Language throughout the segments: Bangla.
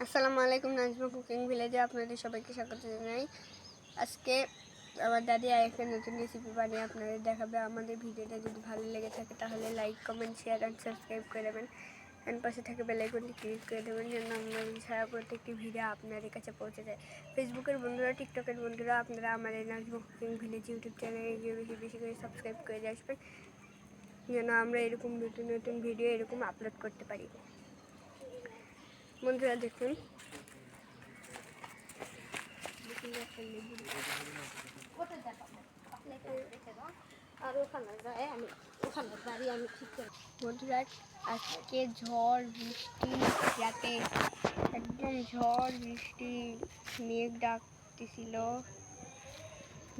আসসালামু আলাইকুম, নাজমা কুকিং ভিলেজে আপনাদের সবাইকে স্বাগত জানাই। আজকে আমার দাদি আরেকটা নতুন রেসিপি বানিয়ে আপনাদের দেখাবে। আমাদের ভিডিওটা যদি ভালো লেগে থাকে তাহলে like, comment, share and subscribe করে দেবেন। অ্যান্ড পাশে থাকে বেল আইকনটি ক্লিক করে দেবেন যেন আমরা ছাড়া প্রত্যেকটি ভিডিও আপনাদের কাছে পৌঁছে যায়। ফেসবুকের বন্ধুরা, টিকটকের বন্ধুরা, আপনারা আমাদের নাজমা কুকিং ভিলেজ ইউটিউব চ্যানেলে গিয়ে বেশি বেশি করে সাবস্ক্রাইব করে আসবেন যেন আমরা এরকম নতুন নতুন ভিডিও এরকম আপলোড করতে পারি। বন্ধুরা দেখুন, বন্ধুরা আজকে ঝড় বৃষ্টি, রাতে একদম ঝড় বৃষ্টি, মেঘ ডাকতেছিল।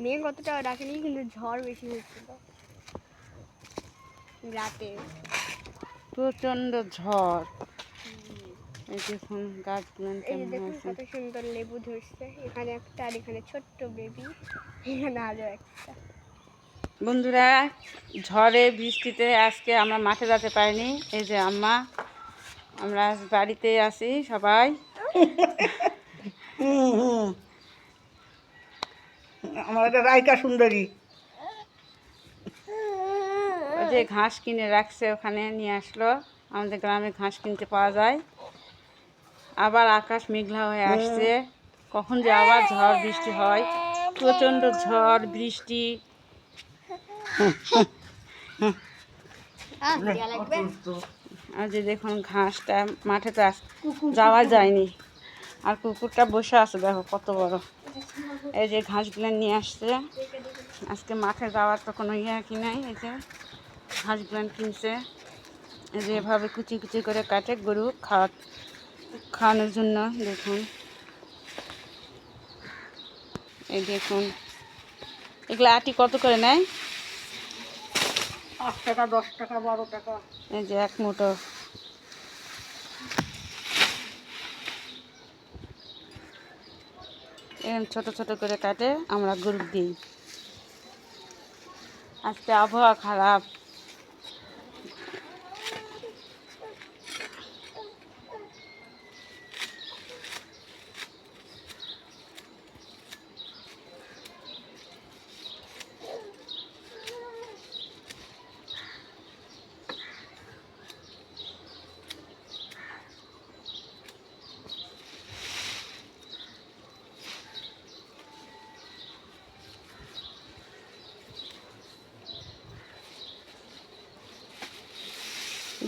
মেঘ অতটা ডাকেনি, কিন্তু ঝড় বেশি হচ্ছিল রাতে। প্রচন্ড ঝড়। এই দেখুন গাছগুলো এই যে দেখুন কত সুন্দর লেবু ধরছে। এখানে একটা, আর এখানে ছোট্ট বেবি, এখানে আরো একটা। বন্ধুরা, ঝড়ে বৃষ্টিতে আজকে আমরা মাঠে যেতে পারিনি। এই যে আম্মা, আমরা বাড়িতে আছি সবাই। আমাদের রাইকা সুন্দরী ওই যে ঘাস কিনে রাখছে, ওখানে নিয়ে আসলো। আমাদের গ্রামে ঘাস কিনতে পাওয়া যায়। আবার আকাশ মেঘলা হয়ে আসছে, কখন যে আবার ঝড় বৃষ্টি হয়। প্রচণ্ড ঝড় বৃষ্টি। আর যে দেখুন ঘাসটা, মাঠে তো যাওয়া যায়নি। আর কুকুরটা বসে আছে, দেখো কত বড়। এই যে ঘাসগুলো নিয়ে আসছে। আজকে মাঠে যাওয়ার তো কোনো কি নাই। এই যে ঘাসগুলো কিনছে। এই যে এভাবে কুচি কুচি করে কাটে গরু খাওয়ানোর জন্য। দেখুন, এই দেখুন এগুলো আটি কত করে নেয়? 8 টাকা, 10 টাকা, 12 টাকা। এই যে এক মুঠো। এরকম ছোট ছোট করে কাটে আমরা গরু দিই। আজকে আবহাওয়া খারাপ।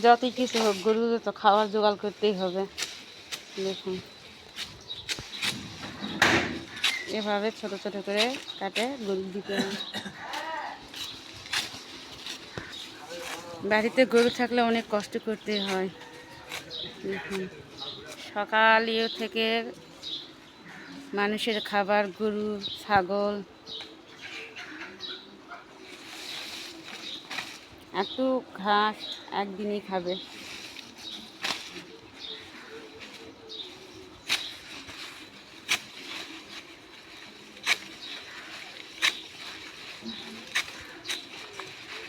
যতই কিছু হোক, গরুদের তো খাবার জোগাড় করতেই হবে। দেখুন এভাবে ছোট ছোট করে কাটে গরু দিতে হয়। বাড়িতে গরু থাকলে অনেক কষ্ট করতে হয়। দেখুন সকাল থেকে মানুষের খাবার গরু, ছাগল। এত ঘাস একদিনই খাবে।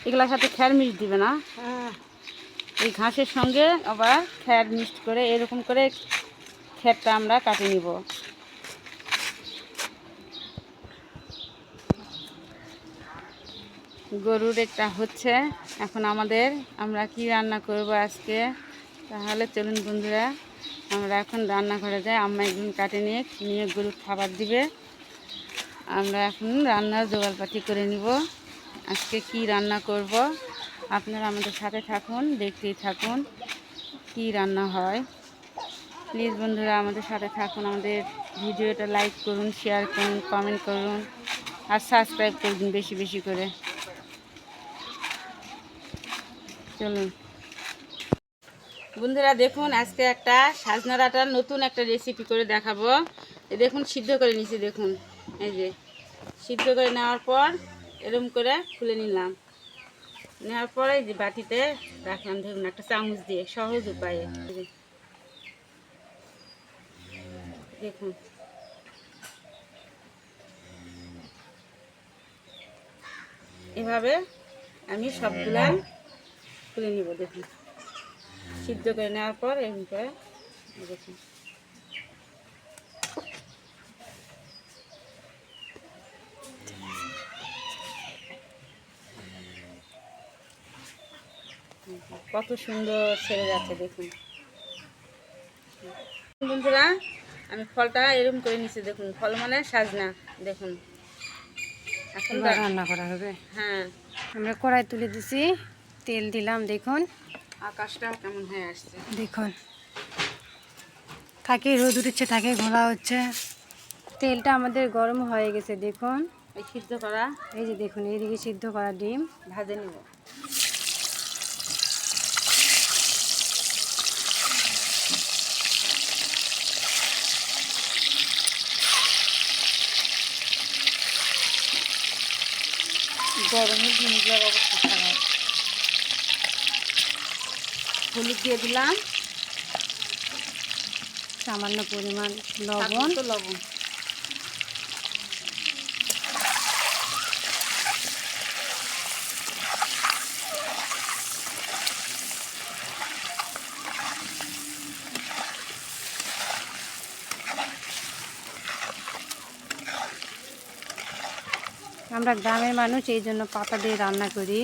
এগুলোর সাথে খ্যার মিক্স দিবে না? এই ঘাসের সঙ্গে আবার খ্যার মিক্সড করে এরকম করে খ্যারটা আমরা কাটে নিব। গরুর এটা হচ্ছে এখন আমরা কি রান্না করব আজকে। তাহলে চলুন বন্ধুরা, আমরা এখন রান্নাঘরে যাই। আম্মা একদিন কাটে নিয়ে গরু খাবার দিবে। আমরা এখন রান্নার জোগাড়পাতি করে নিব। আজকে কি রান্না করব আপনারা আমাদের সাথে থাকুন, দেখতেই থাকুন কি রান্না হয়। প্লিজ বন্ধুরা আমাদের সাথে থাকুন, আমাদের ভিডিওটা লাইক করুন, শেয়ার করুন, কমেন্ট করুন আর সাবস্ক্রাইব করুন বেশি বেশি করে। চলুন বন্ধুরা, দেখুন আজকে একটা সাজনা ডাঁটার নতুন একটা রেসিপি করে দেখাবো। এই দেখুন সিদ্ধ করে নিয়েছি। দেখুন এই যে সিদ্ধ করে নেওয়ার পর এরকম করে খুলে নিলাম। নেওয়ার পরে এই যে বাটিতে রাখলাম। দেখুন একটা চামচ দিয়ে সহজ উপায়ে। দেখুন এভাবে আমি সবগুলা খুলে নিব। দেখুন সিদ্ধ করে নেওয়ার পর এরকম করে দেখুন কত সুন্দর ছেড়ে যাচ্ছে দেখুন বন্ধুরা। আমি ফলটা এরকম করে নিচ্ছি দেখুন, ফল মানে সাজনা দেখুন। এখন এবার রান্না করা হবে। হ্যাঁ, আমরা কড়াই তুলে দিছি, তেল দিলাম, দেখুন আকাশটা কেমন হয়ে আসছে দেখুন, থাকে রোদ উঠছে, থাকে ঘোলা হচ্ছে। তেলটা আমাদের গরম হয়ে গেছে দেখুন। এই সিদ্ধ করা এই যে দেখুন, এইদিকে সিদ্ধ করা ডিম ভাজে নেব। গরমে ডিমগুলোর অবস্থা খারাপ। হলুদ দিয়ে দিলাম, সামান্য পরিমাণ লবণ লবণ, তো লবণ। আমরা গ্রামের মানুষ, এই জন্য পাতা দিয়ে রান্না করি।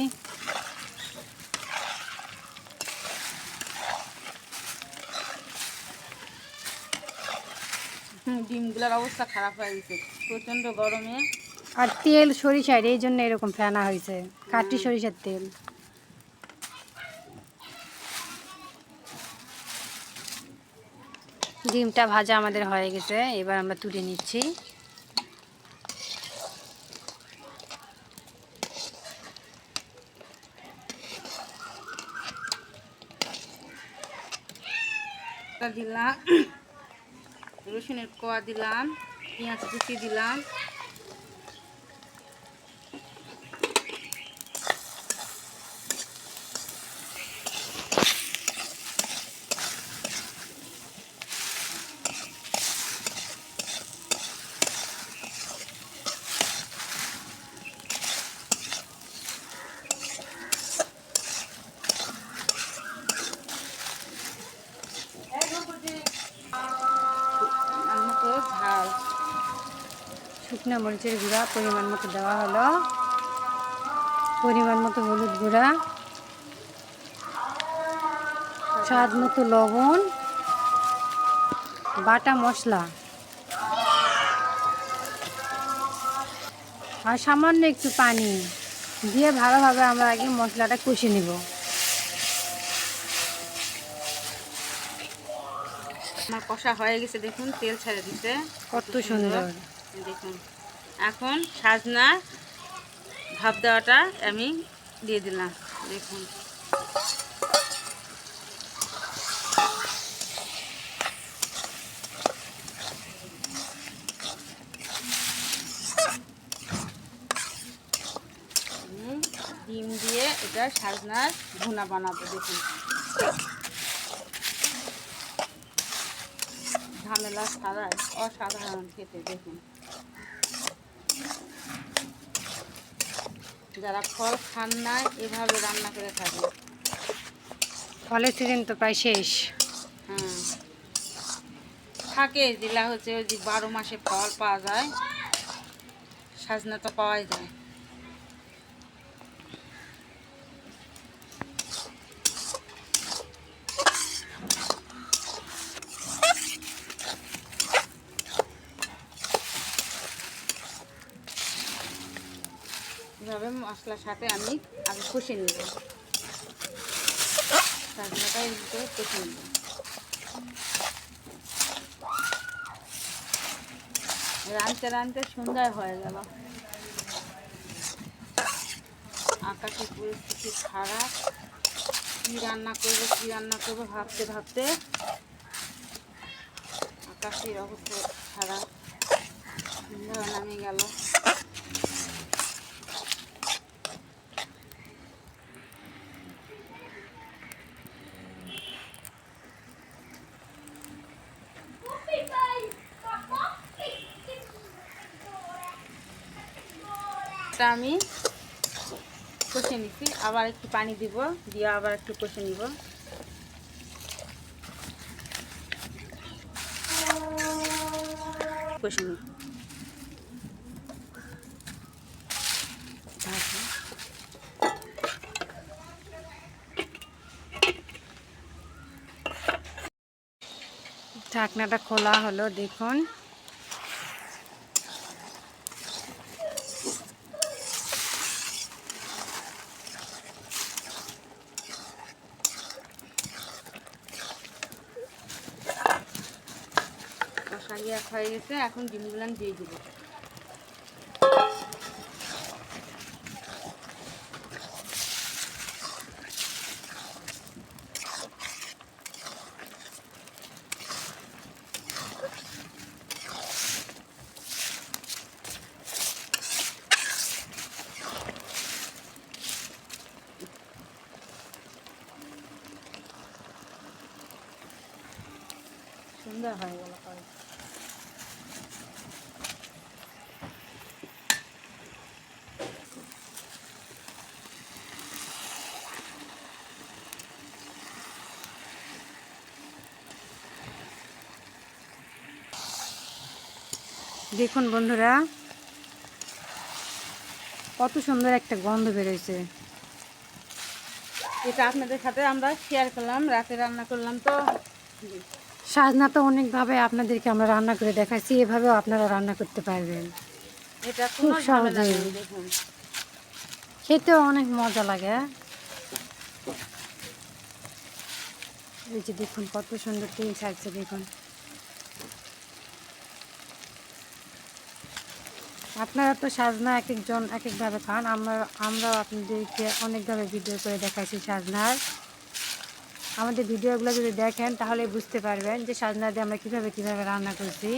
ডিমগুলোর অবস্থা খারাপ হয়ে গেছে প্রচণ্ড গরমে। আর তেল সরিষার, এই জন্য এরকম ফেনা হয়েছে, খাঁটি সরিষার তেল। ডিমটা ভাজা আমাদের হয়ে গেছে, এবার আমরা তুলে নিচ্ছি। দিলাম রসুনের কোয়া দিলাম, পেঁয়াজ কুচি দিলাম, আর মতো ঝাল। শুকনো মরিচের গুঁড়া পরিমাণ মতো দেওয়া হলো, পরিমাণ মতো হলুদ গুঁড়া, স্বাদ মতো লবণ, বাটা মশলা আর সামান্য একটু পানি দিয়ে ভালোভাবে আমরা আগে মশলাটা কষে নিব। আমার কষা হয়ে গেছে দেখুন, তেল ছেড়ে দিতে কত সুন্দর দেখুন। এখন সাজনা ভাপ দেওয়াটা আমি দিয়ে দিলাম দেখুন। ডিম দিয়ে এটা সাজনার ভুনা বানাবো দেখুন। ঝামেলা ছাড়াই অসাধারণ খেতে দেখুন। যারা ফল খান না এভাবে রান্না করে খাবেন। ফলের সিজন তো প্রায় শেষ। হ্যাঁ, থাকে জেলা হচ্ছে ওই যে 12 মাসে ফল পাওয়া যায়, সাজনা তো পাওয়াই যায়। এভাবে মশলার সাথে আমি আগে কষে নিব, সাজনাটা এর ভিতরে কষে নিব। রানতে রানতে সন্ধ্যা হয়ে গেল। আকাশের পরিস্থিতি খারাপ, কী রান্না করবো ভাবতে ভাবতে আকাশের অবস্থা খারাপ, সন্ধ্যা নামে গেল। আমি কষে নিচ্ছি, আবার একটু পানি দিব, দিয়ে আবার একটু কষে নিব। কষে নিব ঢাকনাটা খোলা হলো, দেখুন। কষাইয়া হয়ে গেছে, এখন ডিমগুলো দিয়ে দিব। সুন্দর হয়ে গেল পরে। দেখুন বন্ধুরা, কত সুন্দর একটা গন্ধ বেরোয়েছে। এটা আপনাদের সাথে আমরা শেয়ার করলাম, রাতে রান্না করলাম। তো সাজনা তো অনেকভাবে আপনাদেরকে আমরা রান্না করে দেখাচ্ছি, এভাবেও আপনারা রান্না করতে পারবেন। এটা খুব খুব সহজে সহজে। দেখুন। খেতেও অনেক মজা লাগে। এই যে দেখুন কত সুন্দর তেল ছাড়ছে, দেখুন। আপনারা তো সাজনা এক একজন এক একভাবে খান, আমরাও আপনাদেরকে অনেকভাবে ভিডিও করে দেখাইছি সাজনার। আমাদের ভিডিওগুলো যদি দেখেন তাহলে বুঝতে পারবেন যে সাজনা দিয়ে আমরা কীভাবে রান্না করছি।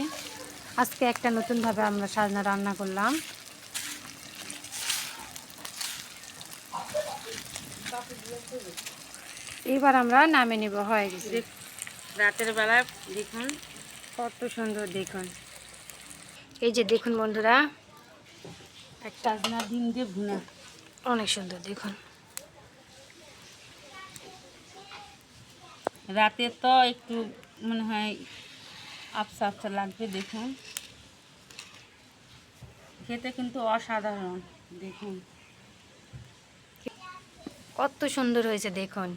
আজকে একটা নতুনভাবে আমরা সাজনা রান্না করলাম। এবার আমরা নামে নিব, হয়ে গেছে। রাতের বেলায় দেখুন কত সুন্দর, দেখুন। এই যে দেখুন বন্ধুরা, একটা সাজনা ডিম দিয়ে ভুনা, অনেক সুন্দর, দেখুন। রাতে তো একটু মনে হয় আফসা আফসা লাগবে। দেখুন খেতে কিন্তু অসাধারণ। দেখুন কত সুন্দর হয়েছে, দেখুন।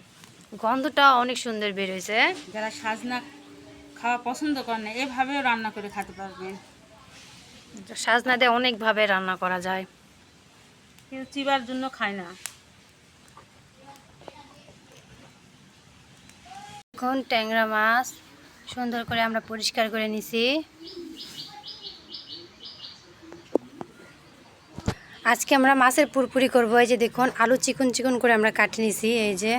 গন্ধটা অনেক সুন্দর বের হয়েছে। যারা সাজনা খাওয়া পছন্দ করেন না, এভাবেও রান্না করে খেতে পারবেন। সাজনা দিয়ে অনেকভাবে রান্না করা যায়। কেউ চিবার জন্য খায় না। এখন ট্যাংরা মাছ সুন্দর করে আমরা পরিষ্কার করে নিছি। আজকে আমরা মাছের পুরপুরি করব। এই যে দেখুন, আলু চিকন চিকন করে আমরা কাটে নিছি। এই যে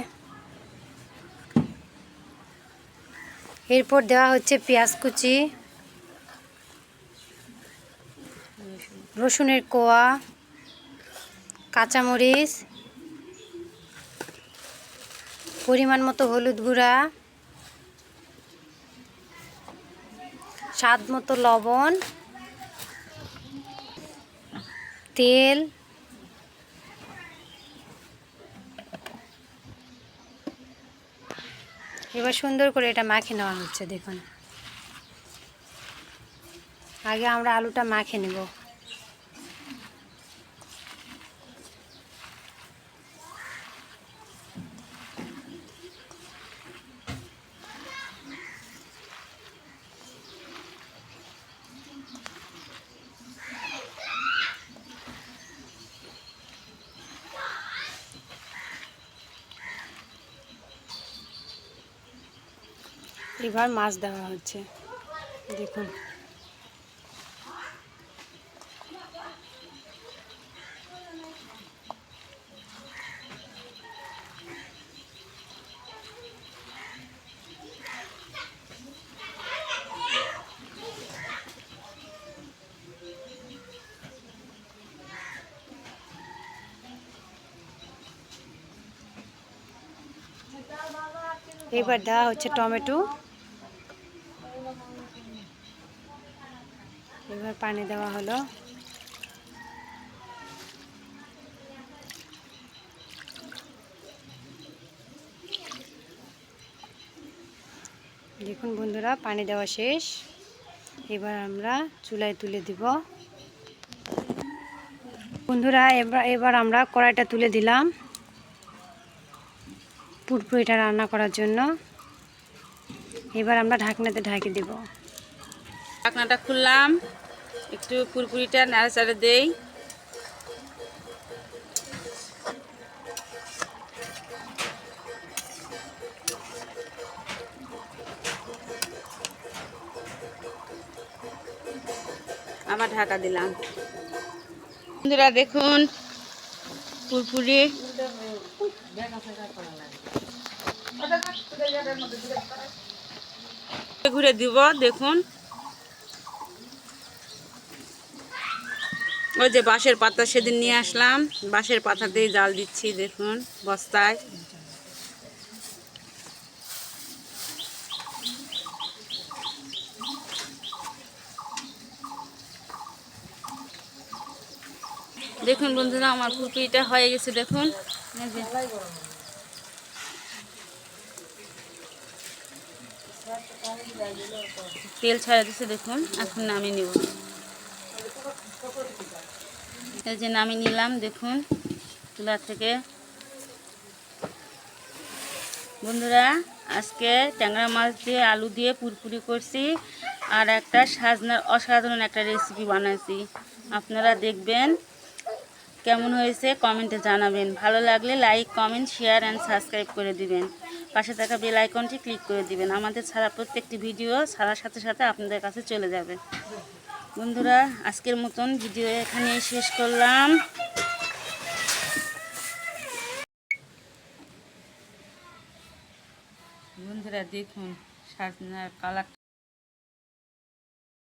এরপর দেওয়া হচ্ছে পেঁয়াজ কুচি, রসুনের কোয়া, কাঁচামরিচ, পরিমাণ মতো হলুদ গুঁড়া, স্বাদ মতো লবণ, তেল, এবার সুন্দর করে এটা মাখে নেওয়া হচ্ছে। দেখুন, আগে আমরা আলুটা মাখে নেব। এবার মাছ দেওয়া হচ্ছে, দেখুন। এবার দেওয়া হচ্ছে টমেটো। এবার পানি দেওয়া হলো। দেখুন বন্ধুরা, পানি দেওয়া শেষ। এবার আমরা চুলায় তুলে দিব। বন্ধুরা, এবার আমরা কড়াইটা তুলে দিলাম পুরপুরিটা রান্না করার জন্য। এবার আমরা ঢাকনাতে ঢাকি দিব। ঢাকনাটা খুললাম, একটু পুরপুরিটা নাড়াচাড়া দেই। আবার ঢাকা দিলাম। বন্ধুরা দেখুন পুরপুরি ঘুরে দিব। দেখুন ওই যে বাঁশের পাতা সেদিন নিয়ে আসলাম, বাঁশের পাতাতেই জাল দিচ্ছি। দেখুন বস্তায়। দেখুন বন্ধুরা আমার পুরপুরিটা হয়ে গেছে। দেখুন এই যে তেল ছাড়া দিচ্ছে। দেখুন এখন নামিয়ে নিব। এই যে নামিয়ে নিলাম দেখুন চুলা থেকে। বন্ধুরা আজকে ট্যাংরা মাছ দিয়ে আলু দিয়ে পুরপুরি করছি, আর একটা সাজনার অসাধারণ একটা রেসিপি বানাইছি। আপনারা দেখবেন কেমন হয়েছে, কমেন্টে জানাবেন। ভালো লাগলে like, comment, share and subscribe করে দিবেন। পাশে থাকা বেল আইকনটি ক্লিক করে দিবেন। আমাদের ছাড়া প্রত্যেকটি ভিডিও ছাড়ার সাথে সাথে আপনাদের কাছে চলে যাবে। বন্ধুরা আজকের মতন ভিডিও এখানেই শেষ করলাম। বন্ধুরা দেখুন সাজনার কালারটা